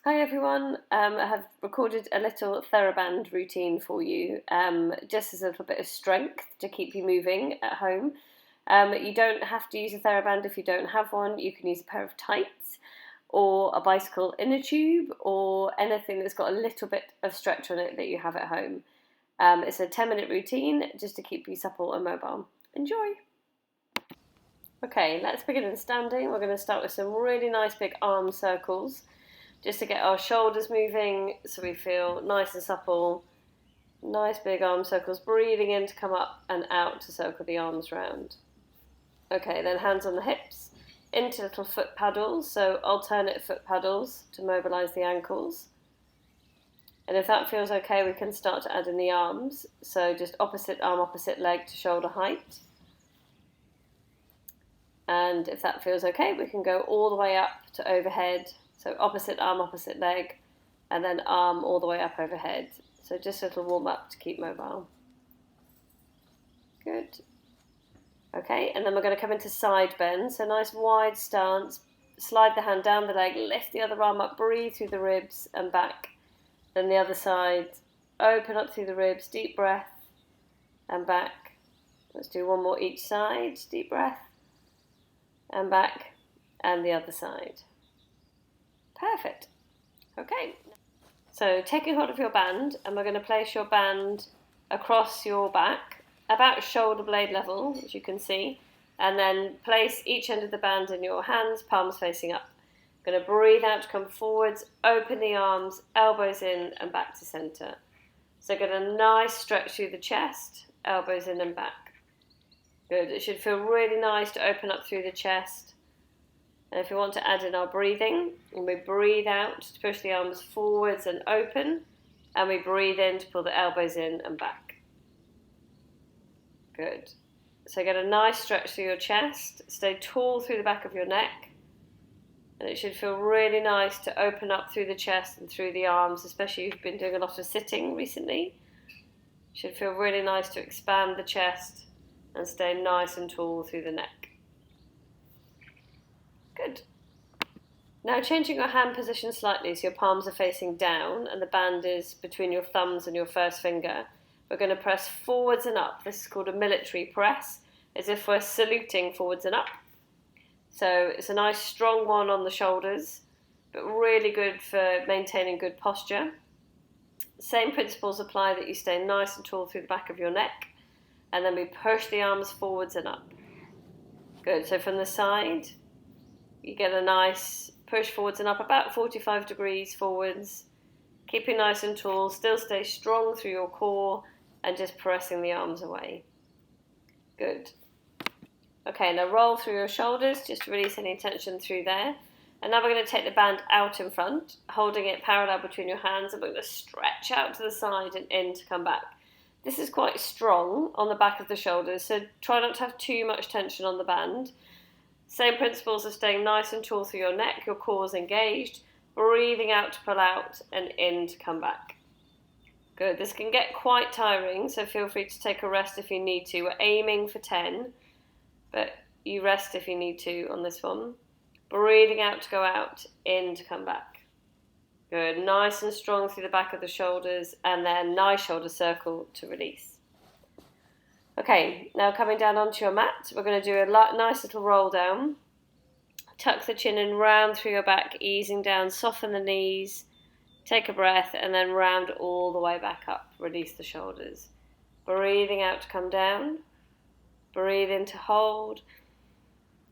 Hi everyone, I have recorded a little Theraband routine for you, just as a little bit of strength to keep you moving at home. You don't have to use a Theraband if you don't have one. You can use a pair of tights or a bicycle inner tube or anything that's got a little bit of stretch on it that you have at home. It's a 10-minute routine just to keep you supple and mobile. Enjoy! Okay, let's begin in standing. We're going to start with some really nice big arm circles, just to get our shoulders moving so we feel nice and supple. Nice big arm circles, breathing in to come up and out to circle the arms round. Okay, then hands on the hips, into little foot paddles, so alternate foot paddles to mobilise the ankles. And if that feels okay, we can start to add in the arms, so just opposite arm, opposite leg to shoulder height. And if that feels okay, we can go all the way up to overhead. So opposite arm, opposite leg, and then arm all the way up overhead. So just a little warm up to keep mobile. Good. Okay, and then we're going to come into side bend. So nice wide stance. Slide the hand down the leg, lift the other arm up, breathe through the ribs and back. Then the other side, open up through the ribs, deep breath and back. Let's do one more each side, deep breath and back, and the other side. Perfect. Okay, so taking hold of your band, and we're going to place your band across your back, about shoulder blade level, as you can see, and then place each end of the band in your hands, palms facing up. Going to breathe out to come forwards, open the arms, elbows in and back to centre. So get a nice stretch through the chest, elbows in and back. Good, it should feel really nice to open up through the chest. And if we want to add in our breathing, and we breathe out to push the arms forwards and open, and we breathe in to pull the elbows in and back. Good. So get a nice stretch through your chest, stay tall through the back of your neck, and it should feel really nice to open up through the chest and through the arms, especially if you've been doing a lot of sitting recently. It should feel really nice to expand the chest and stay nice and tall through the neck. Good. Now changing your hand position slightly so your palms are facing down and the band is between your thumbs and your first finger. We're going to press forwards and up. This is called a military press, as if we're saluting forwards and up. So it's a nice strong one on the shoulders, but really good for maintaining good posture. Same principles apply, that you stay nice and tall through the back of your neck, and then we push the arms forwards and up. Good, so from the side, you get a nice push forwards and up, about 45 degrees forwards, keeping nice and tall, still stay strong through your core, and just pressing the arms away. Good. Okay, now roll through your shoulders, just to release any tension through there. And now we're going to take the band out in front, holding it parallel between your hands, and we're going to stretch out to the side and in to come back. This is quite strong on the back of the shoulders, so try not to have too much tension on the band. Same principles of staying nice and tall through your neck, your core is engaged, breathing out to pull out and in to come back. Good, this can get quite tiring, so feel free to take a rest if you need to. We're aiming for 10, but you rest if you need to on this one. Breathing out to go out, in to come back. Good, nice and strong through the back of the shoulders, and then nice shoulder circle to release. Okay, now coming down onto your mat, we're going to do a nice little roll down. Tuck the chin in, round through your back, easing down, soften the knees, take a breath, and then round all the way back up. Release the shoulders. Breathing out to come down, breathe in to hold,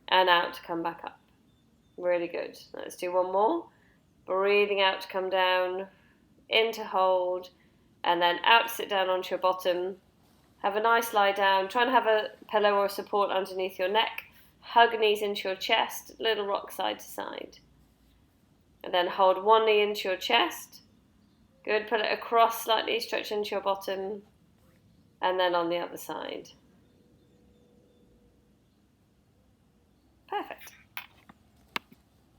and out to come back up. Really good. Let's do one more. Breathing out to come down, in to hold, and then out to sit down onto your bottom. Have a nice lie down. Try and have a pillow or support underneath your neck. Hug knees into your chest, little rock side to side. And then hold one knee into your chest. Good, put it across slightly, stretch into your bottom. And then on the other side. Perfect.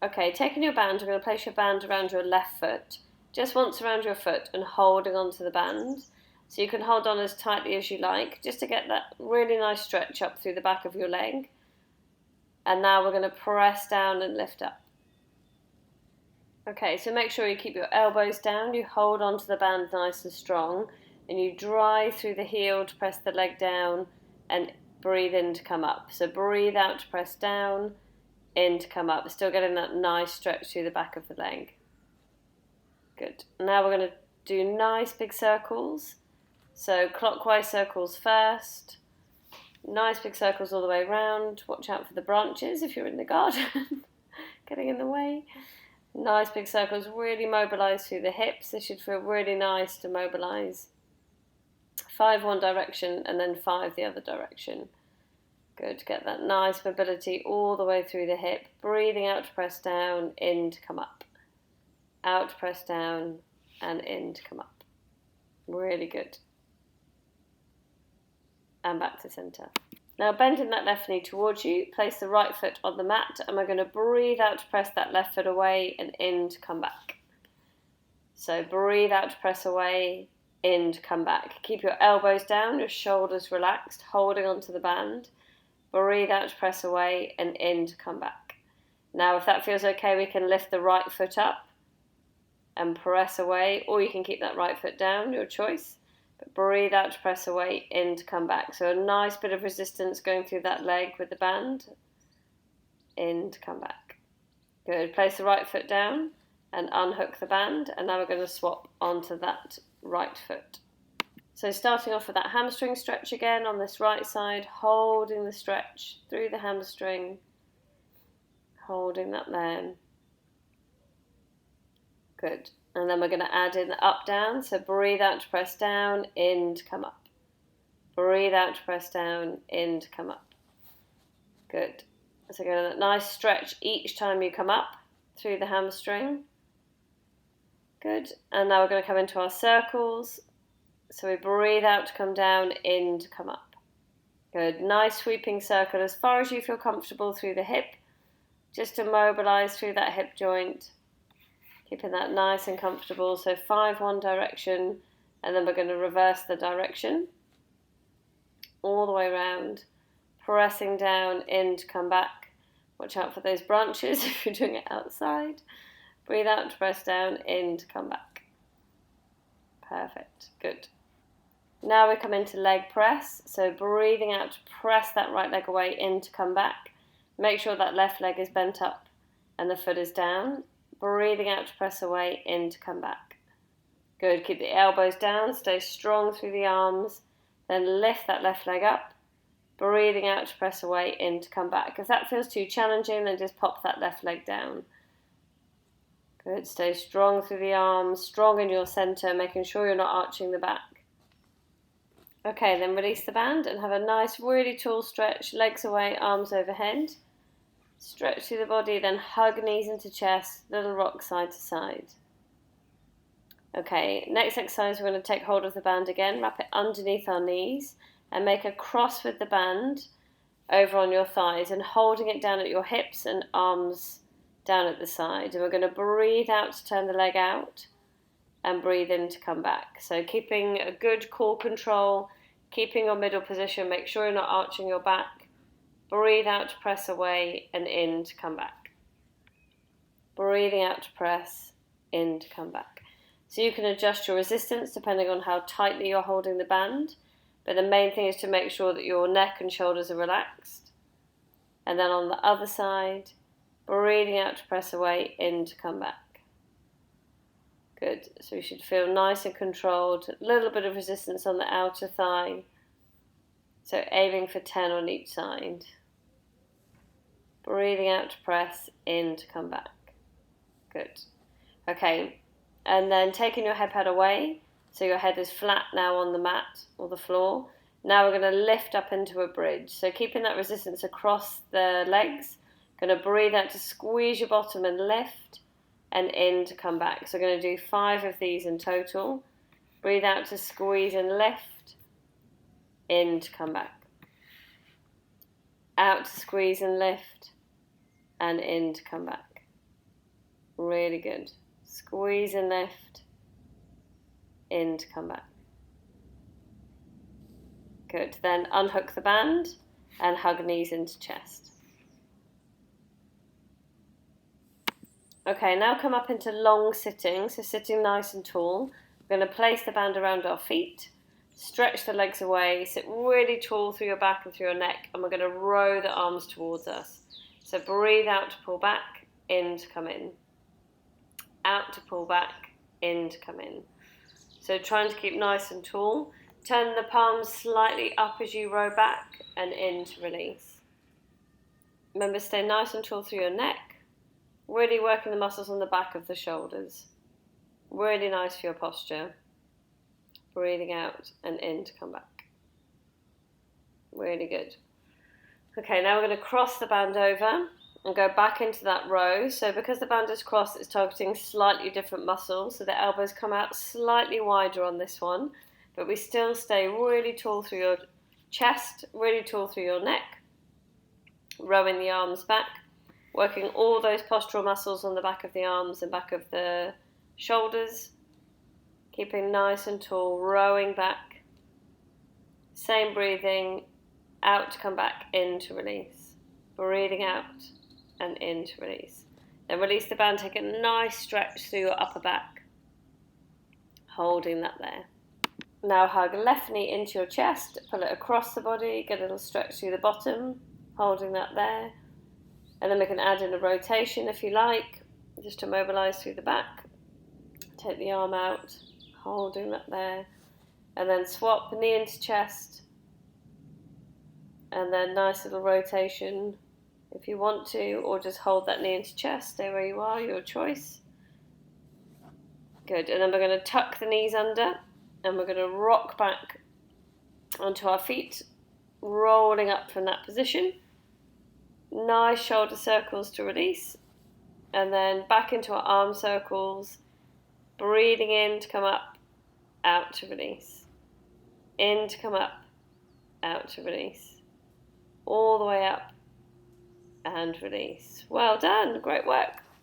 Okay, taking your band, we're going to place your band around your left foot. Just once around your foot and holding onto the band. So you can hold on as tightly as you like, just to get that really nice stretch up through the back of your leg. And now we're going to press down and lift up. Okay, so make sure you keep your elbows down, you hold onto the band nice and strong, and you drive through the heel to press the leg down and breathe in to come up. So breathe out to press down, in to come up. Still getting that nice stretch through the back of the leg. Good. Now we're going to do nice big circles. So clockwise circles first. Nice big circles all the way around. Watch out for the branches if you're in the garden, getting in the way. Nice big circles, really mobilise through the hips. This should feel really nice to mobilise. 5 one direction and then 5 the other direction. Good, get that nice mobility all the way through the hip. Breathing out to press down, in to come up. Out to press down and in to come up. Really good. And back to centre. Now bending that left knee towards you, place the right foot on the mat, and we're going to breathe out to press that left foot away and in to come back. So breathe out to press away, in to come back. Keep your elbows down, your shoulders relaxed, holding onto the band. Breathe out to press away and in to come back. Now if that feels okay, we can lift the right foot up and press away, or you can keep that right foot down, your choice. But breathe out to press away, in to come back. So a nice bit of resistance going through that leg with the band. In to come back. Good. Place the right foot down and unhook the band. And now we're going to swap onto that right foot. So starting off with that hamstring stretch again on this right side, holding the stretch through the hamstring. Holding that there. Good. And then we're going to add in the up down. So breathe out to press down, in to come up. Breathe out to press down, in to come up. Good. So get a nice stretch each time you come up through the hamstring. Good. And now we're going to come into our circles. So we breathe out to come down, in to come up. Good. Nice sweeping circle as far as you feel comfortable through the hip. Just to mobilise through that hip joint. Keeping that nice and comfortable. So 5 one direction, and then we're going to reverse the direction. All the way around. Pressing down, in to come back. Watch out for those branches if you're doing it outside. Breathe out to press down, in to come back. Perfect. Good. Now we come into leg press. So breathing out to press that right leg away, in to come back. Make sure that left leg is bent up and the foot is down. Breathing out to press away, in to come back. Good. Keep the elbows down. Stay strong through the arms. Then lift that left leg up. Breathing out to press away, in to come back. If that feels too challenging, then just pop that left leg down. Good. Stay strong through the arms. Strong in your centre, making sure you're not arching the back. Okay, then release the band and have a nice, really tall stretch. Legs away, arms overhead. Stretch through the body, then hug knees into chest, little rock side to side. Okay, next exercise we're going to take hold of the band again, wrap it underneath our knees and make a cross with the band over on your thighs and holding it down at your hips and arms down at the side. And we're going to breathe out to turn the leg out and breathe in to come back. So keeping a good core control, keeping your middle position, make sure you're not arching your back. Breathe out to press away and in to come back. Breathing out to press, in to come back. So you can adjust your resistance depending on how tightly you're holding the band. But the main thing is to make sure that your neck and shoulders are relaxed. And then on the other side, breathing out to press away, in to come back. Good. So you should feel nice and controlled. A little bit of resistance on the outer thigh. So aiming for 10 on each side. Breathing out to press, in to come back. Good. Okay, and then taking your head pad away, so your head is flat now on the mat or the floor. Now we're going to lift up into a bridge. So keeping that resistance across the legs. Going to breathe out to squeeze your bottom and lift, and in to come back. So we're going to do 5 of these in total. Breathe out to squeeze and lift, in to come back. Out to squeeze and lift, and in to come back. Really good. Squeeze and lift, in to come back. Good. Then unhook the band and hug knees into chest. Okay, now come up into long sitting, so sitting nice and tall. We're going to place the band around our feet, stretch the legs away, sit really tall through your back and through your neck, and we're going to row the arms towards us. So breathe out to pull back, in to come in. Out to pull back, in to come in. So trying to keep nice and tall. Turn the palms slightly up as you row back and in to release. Remember, stay nice and tall through your neck. Really working the muscles on the back of the shoulders. Really nice for your posture. Breathing out and in to come back. Really good. Okay, now we're going to cross the band over and go back into that row. So because the band is crossed, it's targeting slightly different muscles. So the elbows come out slightly wider on this one, but we still stay really tall through your chest, really tall through your neck, rowing the arms back, working all those postural muscles on the back of the arms and back of the shoulders, keeping nice and tall, rowing back. Same breathing, out to come back, in to release. Breathing out and in to release. Then release the band, take a nice stretch through your upper back, holding that there. Now hug left knee into your chest, pull it across the body, get a little stretch through the bottom, holding that there. And then we can add in a rotation if you like, just to mobilise through the back. Take the arm out, holding that there. And then swap the knee into chest. And then nice little rotation if you want to, or just hold that knee into chest, stay where you are, your choice. Good, and then we're going to tuck the knees under, and we're going to rock back onto our feet, rolling up from that position. Nice shoulder circles to release, and then back into our arm circles, breathing in to come up, out to release. In to come up, out to release. All the way up and release. Well done, great work.